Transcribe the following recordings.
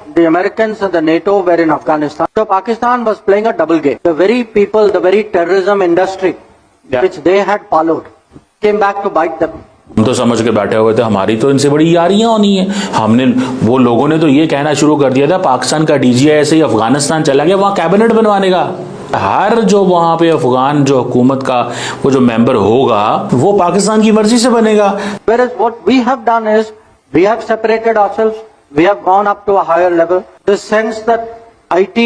The Americans and the NATO were in Afghanistan. So Pakistan was playing a double game. The very people, the very terrorism industry, which they had followed, came back to bite them. हम तो समझ के बैठे हुए थे हमारी तो इनसे बड़ी यारियां होनी है। हमने वो लोगों ने तो ये कहना शुरू कर दिया था पाकिस्तान का डीजीआई ऐसे ही अफगानिस्तान चला गया वहां कैबिनेट बनवाने का। हर जो वहां पे अफगान जो हुकूमत का वो जो मेंबर होगा वो पाकिस्तान की मर्जी से बनेगा। Whereas what we have done is we have separated ourselves. We have gone up to a higher level. This sense that IT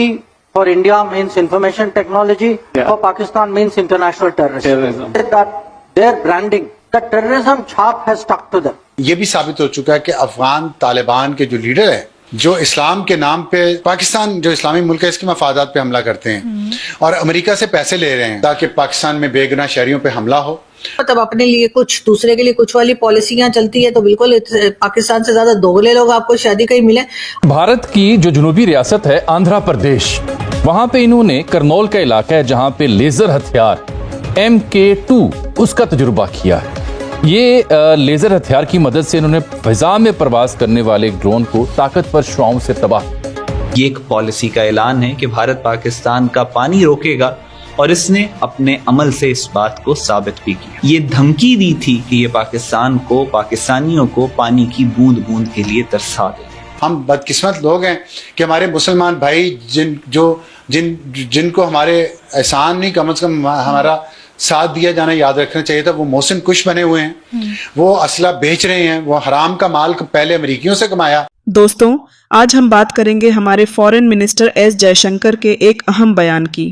for India means information technology, for Pakistan means international terrorism. That their branding, the terrorism chap has stuck to them. ये भी साबित हो चुका है कि अफगान तालिबान के जो leader है जो इस्लाम के नाम पे पाकिस्तान जो इस्लामी मुल्क है इसके मफादात पे हमला करते हैं और अमेरिका से पैसे ले रहे हैं ताकि पाकिस्तान में बेगुनाह शहरियों पे हमला हो। मतलब अपने लिए कुछ दूसरे के लिए कुछ वाली पॉलिसियां चलती है तो बिल्कुल पाकिस्तान से ज्यादा दोगले लोग आपको शादी कहीं मिले। भारत की जो जुनूबी रियासत है आंध्र प्रदेश, वहां पे इन्होंने करनौल का इलाका है जहां पे लेजर हथियार MK2 उसका तजुर्बा किया है। ये लेजर हथियार की मदद से इन्होंने फिजा में प्रवास करने वाले एक ड्रोन को ताकतवर शुआओं से तबाह। ये एक पॉलिसी का ऐलान है कि भारत पाकिस्तान का पानी रोकेगा और इसने अपने अमल से इस बात को साबित भी किया। ये धमकी दी थी कि ये पाकिस्तान को पाकिस्तानियों को पानी की बूंद बूंद के लिए तरसा देंगे। हम बदकिस्मत लोग हैं कि हमारे मुसलमान भाई जिनको हमारे एहसान नहीं कम से कम हमारा साथ दिया जाना याद रखना चाहिए था वो मोहसिन कुश बने हुए हैं, वो असला बेच रहे हैं, वो हराम का माल पहले अमेरिकियों से कमाया। दोस्तों, आज हम बात करेंगे हमारे फॉरेन मिनिस्टर एस जयशंकर के एक अहम बयान की।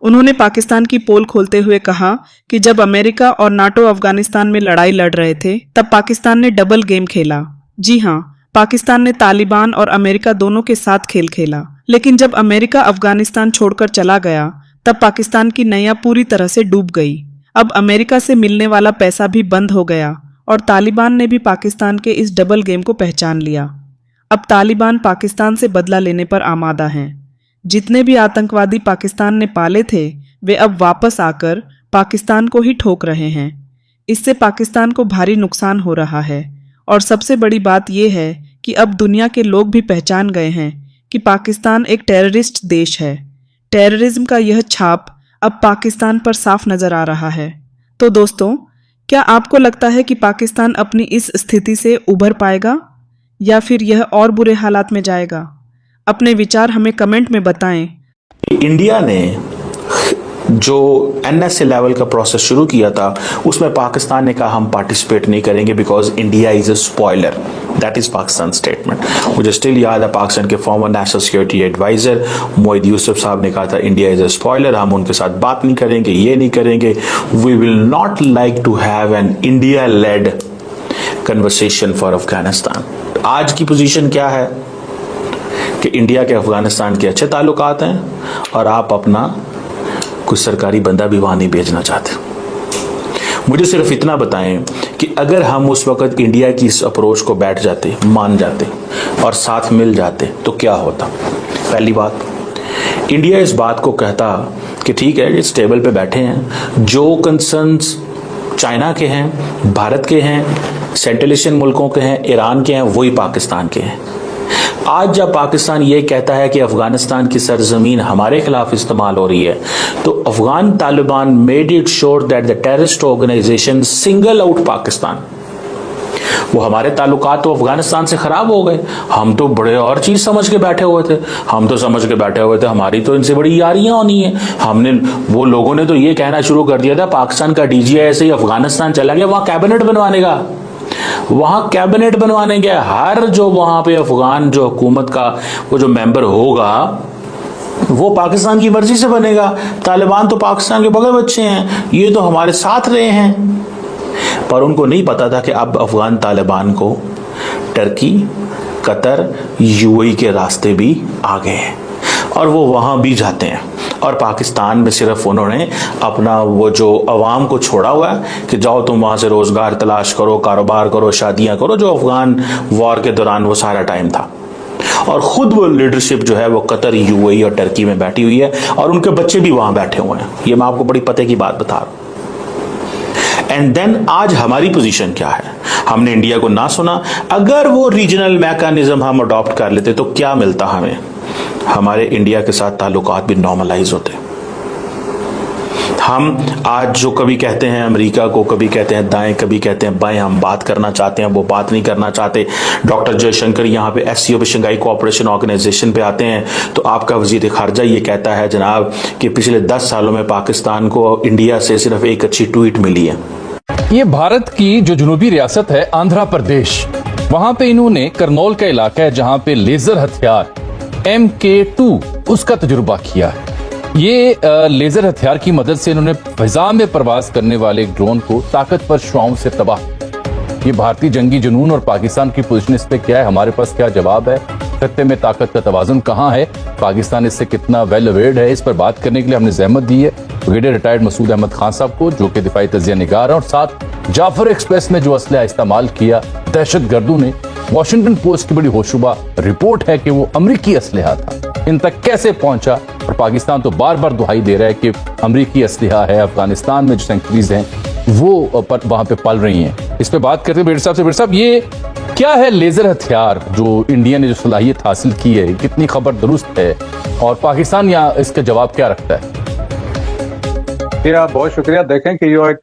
उन्होंने पाकिस्तान की पोल खोलते हुए कहा कि जब अमेरिका और नाटो अफगानिस्तान में लड़ाई लड़ रहे थे तब पाकिस्तान ने डबल गेम खेला। जी हाँ, पाकिस्तान ने तालिबान और अमेरिका दोनों के साथ खेल खेला, लेकिन जब अमेरिका अफगानिस्तान छोड़कर चला गया तब पाकिस्तान की नैया पूरी तरह से डूब गई। अब अमेरिका से मिलने वाला पैसा भी बंद हो गया और तालिबान ने भी पाकिस्तान के इस डबल गेम को पहचान लिया। अब तालिबान पाकिस्तान से बदला लेने पर आमादा हैं। जितने भी आतंकवादी पाकिस्तान ने पाले थे वे अब वापस आकर पाकिस्तान को ही ठोक रहे हैं। इससे पाकिस्तान को भारी नुकसान हो रहा है और सबसे बड़ी बात यह है कि अब दुनिया के लोग भी पहचान गए हैं कि पाकिस्तान एक टेररिस्ट देश है। टेररिज्म का यह छाप अब पाकिस्तान पर साफ नजर आ रहा है। तो दोस्तों, क्या आपको लगता है कि पाकिस्तान अपनी इस स्थिति से उभर पाएगा या फिर यह और बुरे हालात में जाएगा? अपने विचार हमें कमेंट में बताएं। इंडिया ने जो NSA लेवल का प्रोसेस शुरू किया था उसमें पाकिस्तान ने कहा हम पार्टिसिपेट नहीं करेंगे because India is a spoiler. That is Pakistan statement. मुझे स्टिल याद है पाकिस्तान के former national security advisor Moeed Yusuf साहब ने कहा था इंडिया इज अ स्पॉइलर, हम उनके साथ बात नहीं करेंगे, ये नहीं करेंगे। We will not like to have an India led conversation for Afghanistan. आज की पोजीशन क्या है कि इंडिया के अफगानिस्तान के अच्छे ताल्लुकात हैं और आप अपना कुछ सरकारी बंदा भी वहां नहीं भेजना चाहते। मुझे सिर्फ इतना बताएं कि अगर हम उस वक्त इंडिया की इस अप्रोच को बैठ जाते, मान जाते और साथ मिल जाते तो क्या होता। पहली बात, इंडिया इस बात को कहता कि ठीक है इस टेबल पे बैठे हैं, जो कंसर्न्स चाइना के हैं, भारत के हैं, सेंट्रल एशियन मुल्कों के हैं, ईरान के हैं, वही पाकिस्तान के हैं। आज जब पाकिस्तान ये कहता है कि अफगानिस्तान की सरजमीन हमारे खिलाफ इस्तेमाल हो रही है तो Afghan Taliban made it sure that the terrorist organisation single out Pakistan. वो हमारे ताल्लुकात तो अफगानिस्तान से खराब हो गए। हम तो बड़े और चीज समझ के बैठे हुए थे, हम तो समझ के बैठे हुए थे हमारी तो इनसे बड़ी यारियां होनी है। हमने वो लोगों ने तो ये कहना शुरू कर दिया था पाकिस्तान का डीजीआई ऐसे ही अफगानिस्तान चला गया वहां कैबिनेट बनवाने का। वहां कैबिनेट बनवाने गया। हर जो वहां पे अफगान जो हुकूमत का वो जो मेंबर होगा वो पाकिस्तान की मर्जी से बनेगा। तालिबान तो पाकिस्तान के बगल बच्चे हैं, ये तो हमारे साथ रहे हैं। पर उनको नहीं पता था कि अब अफगान तालिबान को टर्की, कतर, UAE के रास्ते भी आ गए हैं और वो वहां भी जाते हैं। और पाकिस्तान में सिर्फ उन्होंने अपना वो जो अवाम को छोड़ा हुआ है कि जाओ तुम वहां से रोजगार तलाश करो, कारोबार करो, शादियां करो, जो अफगान वॉर के दौरान वो सारा टाइम था। और खुद वो लीडरशिप जो है वो कतर, UAE और टर्की में बैठी हुई है और उनके बच्चे भी वहां बैठे हुए हैं। ये मैं आपको बड़ी पते की बात बता रहा हूं। एंड देन आज हमारी पोजीशन क्या है? हमने इंडिया को ना सुना। अगर वो रीजनल मैकेनिज्म हम अडॉप्ट कर लेते तो क्या मिलता हमें? हमारे इंडिया के साथ ताल्लुकात भी नॉर्मलाइज होते। हम आज जो कभी कहते हैं अमेरिका को, कभी कहते हैं दाएं, कभी कहते हैं बाएं, हम बात करना चाहते हैं, वो बात नहीं करना चाहते। डॉक्टर जयशंकर यहाँ पे एससीओ पे, शंघाई कोऑपरेशन ऑर्गेनाइजेशन पे आते हैं तो आपका वजीर खारजा ये कहता है जनाब कि पिछले 10 सालों में पाकिस्तान को इंडिया से सिर्फ एक अच्छी ट्वीट मिली है। ये भारत की जो जुनूबी रियासत है आंध्र प्रदेश, वहां पे इन्होंने करनौल का इलाका है जहां पे लेजर हथियार MK2 उसका तजुर्बा किया है। ये लेजर हथियार की मदद से इन्होंने फिजा में प्रवास करने वाले एक ड्रोन को ताकतवर शुआओं से तबाह। ये भारतीय जंगी जुनून और पाकिस्तान की पोजीशन इस पे क्या है, हमारे पास क्या जवाब है, खत्ते में ताकत का तवाजुन कहाँ है, पाकिस्तान इससे कितना वेल अवेयर्ड है, इस पर बात करने के लिए हमने जहमत दी है ब्रिगेडियर रिटायर्ड मसूद अहमद खान साहब को, जो कि दिफाई तजिया निगार हैं, और साथ जाफर एक्सप्रेस में जो असलहा इस्तेमाल किया दहशत गर्दों ने, वॉशिंगटन पोस्ट की बड़ी होशुबा रिपोर्ट है कि वो अमरीकी असलहा था, इन तक कैसे पहुंचा। और पाकिस्तान तो बार बार दुहाई दे रहा है कि अमरीकी असलहा है, अफगानिस्तान में जो सेंचुरीज हैं वो वहां पे पल रही हैं। इस पे बात करते हैं बेड़ साहब से। बेड़ साहब, ये क्या है लेजर हथियार जो इंडिया ने जो सलाहियत हासिल की है, कितनी खबर दुरुस्त है और पाकिस्तान यहाँ इसका जवाब क्या रखता है? जी आप बहुत शुक्रिया। देखें कि जो एक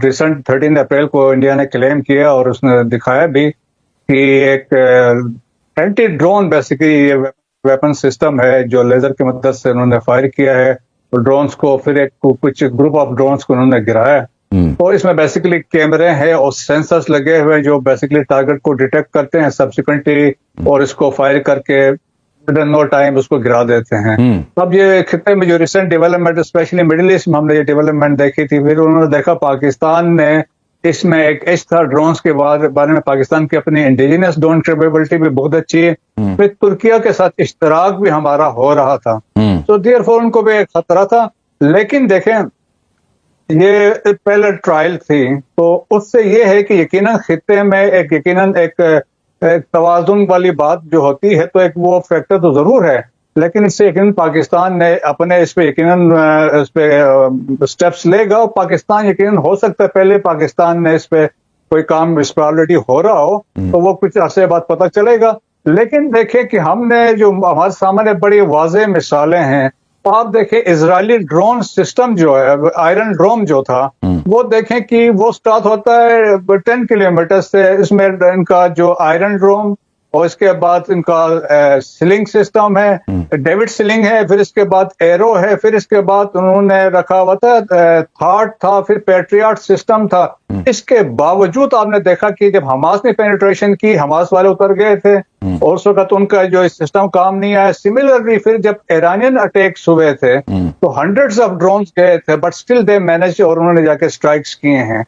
रिसेंट 13 अप्रैल को इंडिया ने क्लेम किया और उसने दिखाया भी कि एक anti drone basically weapon system है जो लेजर की मदद से उन्होंने फायर किया है और ड्रोन्स को, फिर एक कुछ ग्रुप ऑफ ड्रोन्स को उन्होंने गिराया। और इसमें बेसिकली कैमरे हैं और सेंसर्स लगे हुए जो बेसिकली टारगेट को डिटेक्ट करते हैं सब्सिक्वेंटली और इसको फायर करके नो टाइम उसको गिरा देते हैं। अब ये खिते में जो recent development, specially middle east में हमने ये डेवलपमेंट देखी थी, फिर उन्होंने देखा पाकिस्तान ने इसमें एक था ड्रोन्स के बारे में पाकिस्तान की अपनी इंडिजिनस ड्रोन कैपेबिलिटी भी बहुत अच्छी है, फिर तुर्किया के साथ इश्तराक भी हमारा हो रहा था, तो देयरफॉर उनको भी एक खतरा था। लेकिन देखें ये पहले ट्रायल थी, तो उससे ये है कि यकीनन खिते में एक तवाजुन वाली बात जो होती है, तो एक वो फैक्टर तो जरूर है, लेकिन इससे यकीनन पाकिस्तान ने अपने इस पे यकीनन इस पे स्टेप्स लेगा और पाकिस्तान यकीनन हो सकता है पहले पाकिस्तान ने इस पे कोई काम इस पे ऑलरेडी हो रहा हो तो वो कुछ अरसे बाद पता चलेगा। लेकिन देखें कि हमने जो हमारे सामने बड़ी वाज़ेह मिसालें हैं, आप देखें इजरायली ड्रोन सिस्टम जो है, आयरन ड्रोम जो था, वो देखें कि वो स्टार्ट होता है 10 किलोमीटर से। इसमें इनका जो आयरन ड्रोम और इसके बाद इनका सिलिंग सिस्टम है, डेविड सिलिंग है, फिर इसके बाद एरो है, फिर इसके बाद उन्होंने रखा हुआ था थाट था, फिर पैट्रियट सिस्टम था। इसके बावजूद आपने देखा कि जब हमास ने पेनिट्रेशन की, हमास वाले उतर गए थे और उस वक्त उनका जो सिस्टम काम नहीं आया। सिमिलरली फिर जब ईरानियन अटैक्स हुए थे तो हंड्रेड्स ऑफ ड्रोन्स गए थे, बट स्टिल दे मैनेज, और उन्होंने जाके स्ट्राइक्स किए हैं।